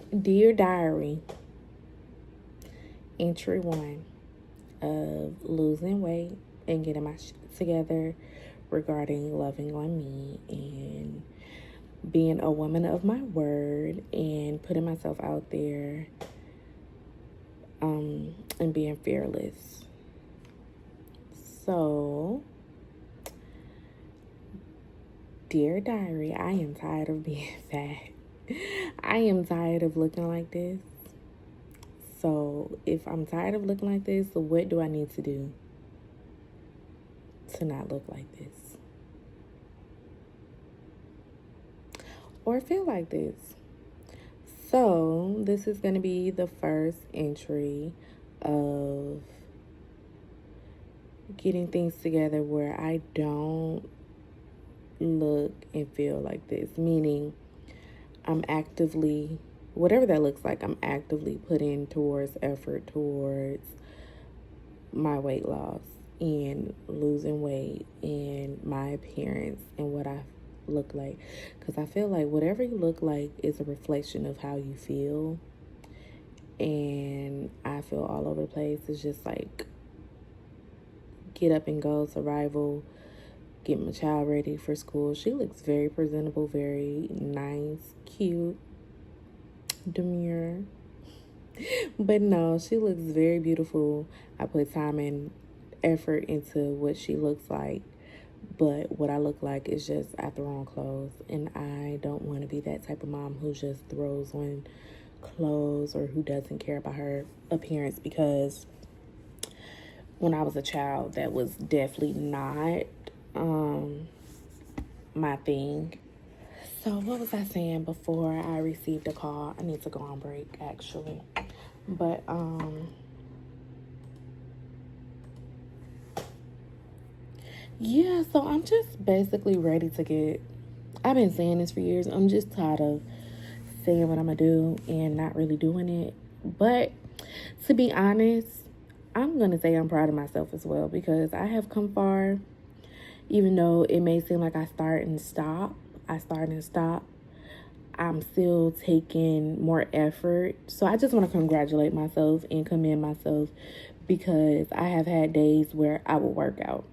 Dear Diary, entry one of losing weight and getting my shit together regarding loving on me and being a woman of my word and putting myself out there and being fearless. So, dear diary, I am tired of being fat. I am tired of looking like this. So, if I'm tired of looking like this, what do I need to do to not look like this? Or feel like this? So, this is going to be the first entry of getting things together where I don't look and feel like this. Meaning, I'm actively, whatever that looks like, I'm actively putting towards effort towards my weight loss and losing weight and my appearance and what I look like. Because I feel like whatever you look like is a reflection of how you feel. And I feel all over the place. It's just like get up and go, survival, get my child ready for school. She looks very presentable, very nice, cute, demure. But no, she looks very beautiful. I put time and effort into what she looks like. But what I look like is just I throw on clothes. And I don't want to be that type of mom who just throws on clothes or who doesn't care about her appearance, because when I was a child, that was definitely not my thing. So what was I saying before I received a call? I need to go on break actually. But yeah, so I'm just basically ready to get, I've been saying this for years. I'm just tired of saying what I'm gonna do and not really doing it. But to be honest, I'm gonna say I'm proud of myself as well, because I have come far. Even though it may seem like I start and stop, I'm still taking more effort. So I just want to congratulate myself and commend myself, because I have had days where I will work out.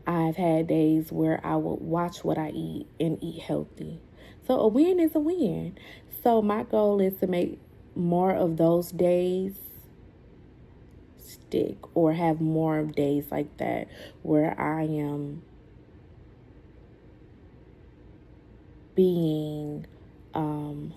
I've had days where I will watch what I eat and eat healthy. So a win is a win. So my goal is to make more of those days stick, or have more days like that where I am being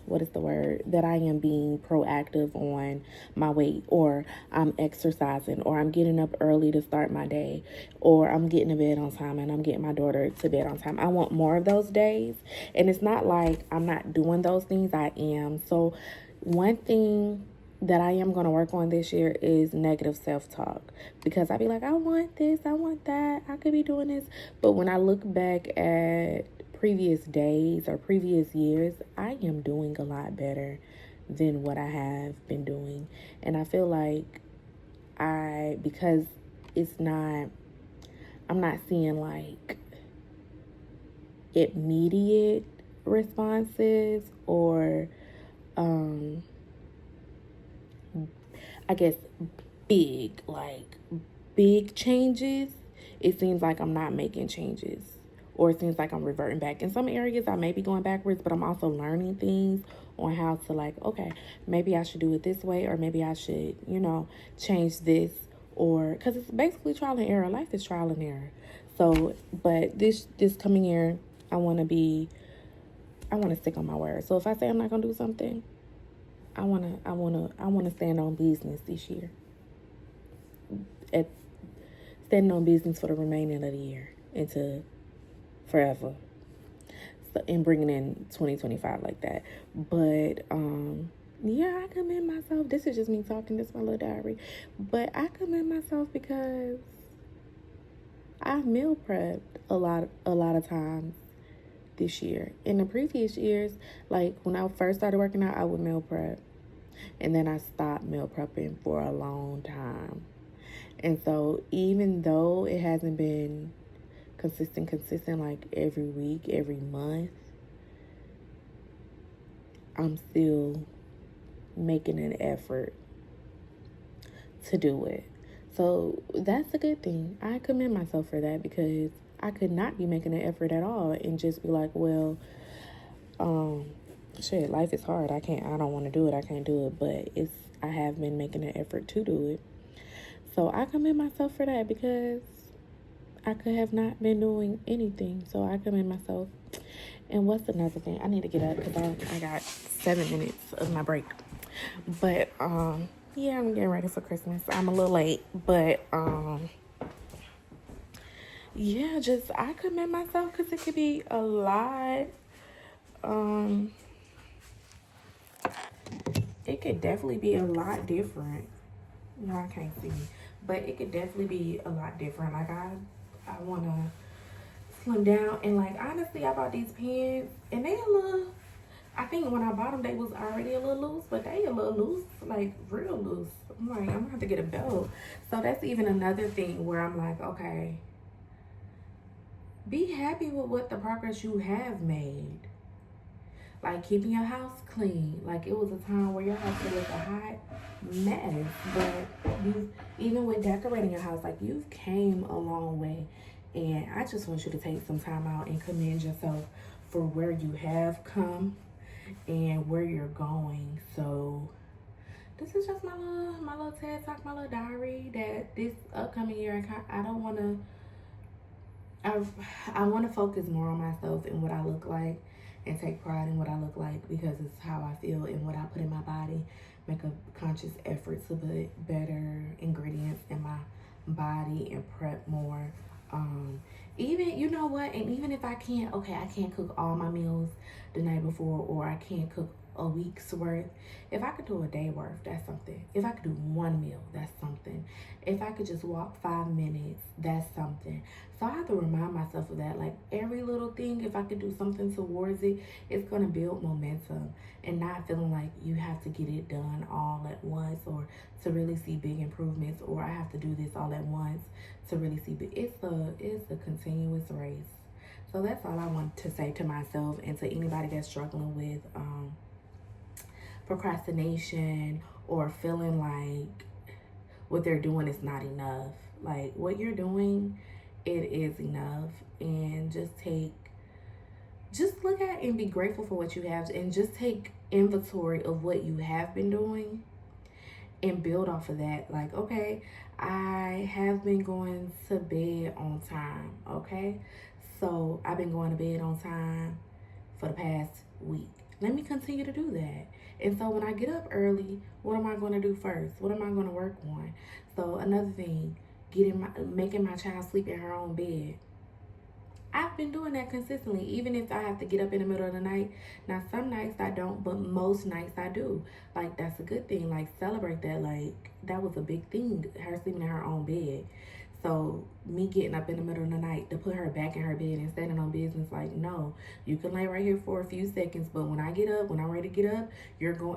what is the word, that I am being proactive on my weight, or I'm exercising, or I'm getting up early to start my day, or I'm getting to bed on time and I'm getting my daughter to bed on time. I want more of those days. And it's not like I'm not doing those things. I am. So one thing that I am going to work on this year is negative self-talk, because I be like, I want this, I want that, I could be doing this. But when I look back at previous days or previous years, I am doing a lot better than what I have been doing. And I feel like because it's not, I'm not seeing like immediate responses, or I guess big changes. It seems like I'm not making changes, or it seems like I'm reverting back. In some areas, I may be going backwards, but I'm also learning things on how to, like, okay, maybe I should do it this way, or maybe I should, change this, or because it's basically trial and error. Life is trial and error. So, but this coming year, I want to stick on my word. So if I say I'm not gonna do something, I wanna stand on business this year. At standing on business for the remaining of the year into forever. So, and bringing in 2025 like that. But yeah, I commend myself. This is just me talking. This is my little diary. But I commend myself because I've meal prepped a lot of times this year. In the previous years, like when I first started working out, I would meal prep. And then I stopped meal prepping for a long time. And so even though it hasn't been consistent like every week, every month, I'm still making an effort to do it. So that's a good thing. I commend myself for that, because I could not be making an effort at all and just be like, well, um, shit, life is hard. I don't want to do it. I can't do it. But I have been making an effort to do it. So I commend myself for that, because I could have not been doing anything. So I commend myself. And what's another thing? I need to get up because I got 7 minutes of my break. But yeah, I'm getting ready for Christmas. I'm a little late, but yeah, just I commend myself, because it could be a lot. It could definitely be a lot different. No, I can't see, but it could definitely be a lot different. Like I wanna slim down, and like honestly, I bought these pants, and they a little. I think when I bought them, they was already a little loose, but they a little loose, like real loose. I'm like, I'm gonna have to get a belt. So that's even another thing where I'm like, okay, be happy with what the progress you have made. Like keeping your house clean. Like it was a time where your house was a hot mess, but you, even with decorating your house, like you've came a long way. And I just want you to take some time out and commend yourself for where you have come and where you're going. So this is just my little TED Talk, my little diary, that this upcoming year I don't want to. I want to focus more on myself and what I look like, and take pride in what I look like, because it's how I feel and what I put in my body. Make a conscious effort to put better ingredients in my body and prep more. Even, you know what, and even if I can't, okay, I can't cook all my meals the night before, or I can't cook a week's worth. If I could do a day worth, that's something. If I could do one meal, that's something. If I could just walk 5 minutes, that's something. So I have to remind myself of that. Like every little thing, if I could do something towards it, it's gonna build momentum, and not feeling like you have to get it done all at once, or to really see big improvements, or I have to do this all at once to really see big. It's a continuous race. So that's all I want to say to myself, and to anybody that's struggling with procrastination, or feeling like what they're doing is not enough. Like what you're doing, it is enough. And just look at and be grateful for what you have, and just take inventory of what you have been doing and build off of that. Like, okay, I have been going to bed on time. Okay, so I've been going to bed on time for the past week. Let me continue to do that. And so when I get up early, what am I going to do first? What am I going to work on? So another thing, making my child sleep in her own bed. I've been doing that consistently, even if I have to get up in the middle of the night. Now, some nights I don't, but most nights I do. Like, that's a good thing. Like, celebrate that. Like, that was a big thing, her sleeping in her own bed. So, me getting up in the middle of the night to put her back in her bed and standing on business, like, no, you can lay right here for a few seconds, but when I get up, when I'm ready to get up,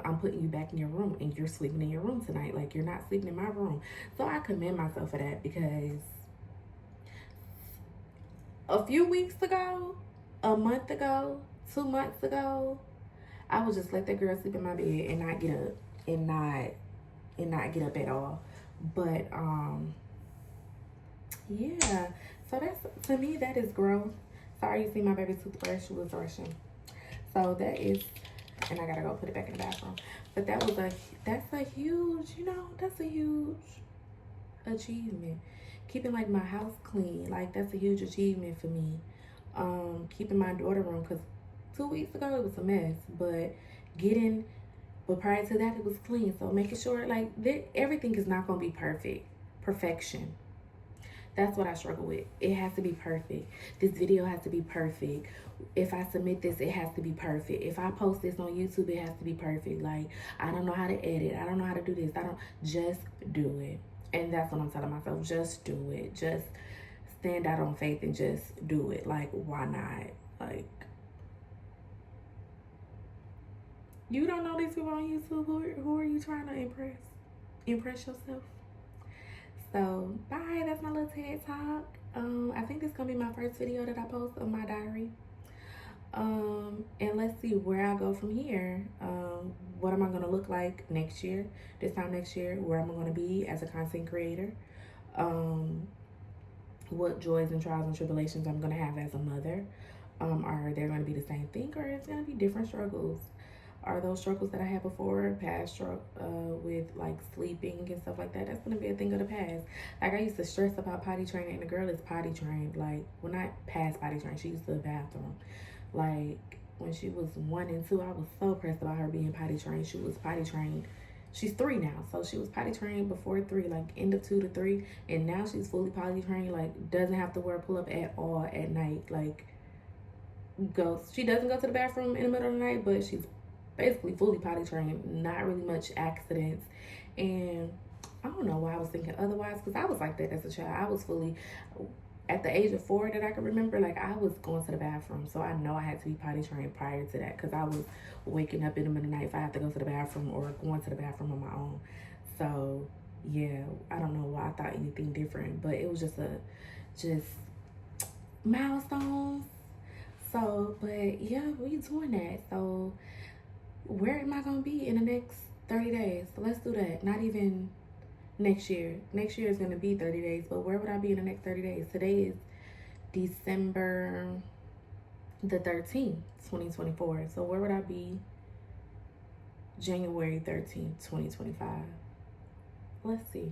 I'm putting you back in your room, and you're sleeping in your room tonight. Like, you're not sleeping in my room. So, I commend myself for that, because a few weeks ago, a month ago, 2 months ago, I would just let that girl sleep in my bed and not get up, and not get up at all. But yeah. So that's, to me, that is growth. Sorry, you see my baby toothbrush, she was rushing. So that is, and I gotta go put it back in the bathroom. But that's a huge, that's a huge achievement. Keeping like my house clean, like that's a huge achievement for me. Keeping my daughter room, because 2 weeks ago it was a mess, but prior to that it was clean. So making sure like everything is not gonna be perfection. That's what I struggle with. It has to be perfect. This video has to be perfect. If I submit this, it has to be perfect. If I post this on YouTube, it has to be perfect. Like, I don't know how to edit. I don't know how to do this. Just do it. And that's what I'm telling myself. Just do it. Just stand out on faith and just do it. Like, why not? Like, you don't know these people on YouTube. Who are you trying to impress? Impress yourself? So, bye. That's my little TED Talk. I think this is going to be my first video that I post of my diary. And let's see where I go from here. What am I going to look like next year? This time next year, where am I going to be as a content creator? Um, what joys and trials and tribulations I'm going to have as a mother. Are they going to be the same thing, or is it going to be different struggles? Are those struggles that I had before, past struggle with like sleeping and stuff like that, that's gonna be a thing of the past. Like I used to stress about potty training, and the girl is potty trained. Like, well, not past potty trained, she used to the bathroom. Like when she was 1 and 2, I was so pressed about her being potty trained. She was potty trained. She's 3 now, so she was potty trained before 3, like end of 2 to 3, and now she's fully potty trained. Like doesn't have to wear a pull up at all at night. Like goes, she doesn't go to the bathroom in the middle of the night, but she's basically fully potty trained, not really much accidents. And I don't know why I was thinking otherwise, because I was like that as a child. I was fully, at the age of 4 that I can remember, like I was going to the bathroom. So I know I had to be potty trained prior to that, because I was waking up in the middle of the night if I had to go to the bathroom, or going to the bathroom on my own. So yeah, I don't know why I thought anything different, but it was just milestones. So, but yeah, we doing that. So where am I gonna be in the next 30 days? So let's do that. Not even next year. Next year is gonna be 30 days, but where would I be in the next 30 days? Today is December the 13th, 2024. So where would I be January 13th, 2025? Let's see.